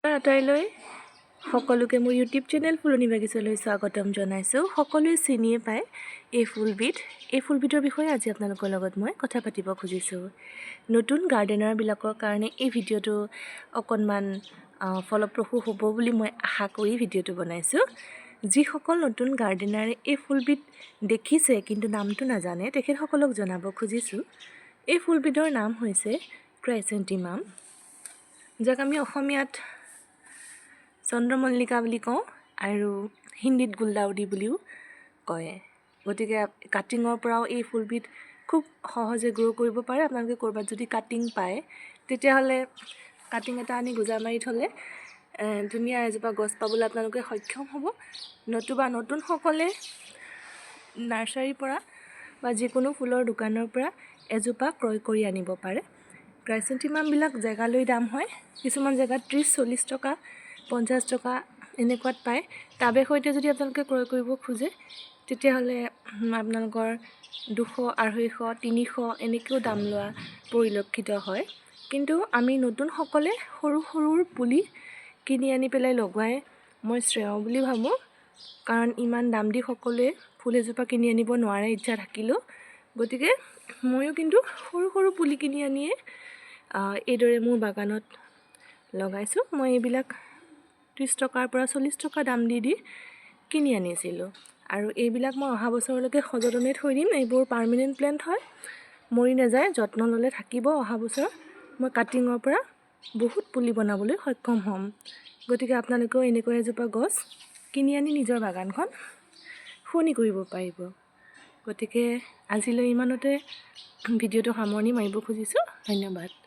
আটাইলৈ সকলোকে মোৰ YouTube channel ফুলনি বাগিচালৈ স্বাগতম জনাইছোঁ। সকলোৱে চিনিয়ে পায় এই ফুলবিধ। এই ফুলবিধৰ বিষয়ে আজি আপোনালোকৰ লগত মই কথা পাতিব খুজিছোঁ। নতুন গাৰ্ডেনাৰবিলাকৰ কাৰণে এই ভিডিঅ'টো অকণমান ফলপ্ৰসূ হ'ব বুলি মই আশা কৰি ভিডিঅ'টো বনাইছোঁ। যিসকল নতুন গাৰ্ডেনাৰে এই ফুলবিধ দেখিছে কিন্তু নামটো নাজানে, তেখেতসকলক জনাব খুজিছোঁ এই ফুলবিধৰ নাম হৈছে chrysanthemum, যাক আমি অসমীয়াত চন্দ্ৰমল্লিকা বুলি কওঁ আৰু হিন্দীত গুলদাউদি বুলিও কয়। গতিকে কাটিঙৰ পৰাও এই ফুলবিধ খুব সহজে গ্ৰ' কৰিব পাৰে। আপোনালোকে ক'ৰবাত যদি কাটিং পায় তেতিয়াহ'লে কাটিং এটা আনি গোজা মাৰি থ'লে ধুনীয়া এজোপা গছ পাবলৈ আপোনালোকে সক্ষম হ'ব। নতুবা নতুনসকলে নাৰ্চাৰীৰ পৰা বা যিকোনো ফুলৰ দোকানৰ পৰা এজোপা ক্ৰয় কৰি আনিব পাৰে। ক্ৰাইচেন্থেমামবিলাক জেগালৈ দাম হয়। কিছুমান জেগাত 30-40 টকা, 50 টকা এনেকুৱাত পায়। টাবে সৈতে যদি আপোনালোকে ক্ৰয় কৰিব খোজে তেতিয়াহ'লে আপোনালোকৰ 200, 250, 300 এনেকৈও দাম লোৱা পৰিলক্ষিত হয়। কিন্তু আমি নতুনসকলে সৰু সৰুৰ পুলি কিনি আনি পেলাই লগোৱাই মই শ্ৰেয় বুলি ভাবোঁ। কাৰণ ইমান দাম দি সকলোৱে ফুল এজোপা কিনি আনিব নোৱাৰে ইচ্ছা থাকিলেও। গতিকে ময়ো কিন্তু সৰু সৰু পুলি কিনি আনিয়ে এইদৰে মোৰ বাগানত লগাইছোঁ। মই এইবিলাক 30 টকাৰ পৰা 40 টকা দাম দি কিনি আনিছিলোঁ আৰু এইবিলাক মই অহা বছৰলৈকে সযতনে থৈ দিম। এইবোৰ পাৰ্মানেণ্ট প্লেণ্ট হয়, মৰি নাযায়। যত্ন ল'লে থাকিব। অহা বছৰ মই কাটিঙৰ পৰা বহুত পুলি বনাবলৈ সক্ষম হ'ম। গতিকে আপোনালোকেও এনেকৈ এজোপা গছ কিনি আনি নিজৰ বাগানখন শুৱনি কৰিব পাৰিব। গতিকে আজিলৈ ইমানতে ভিডিঅ'টো সামৰণি মাৰিব খুজিছোঁ। ধন্যবাদ।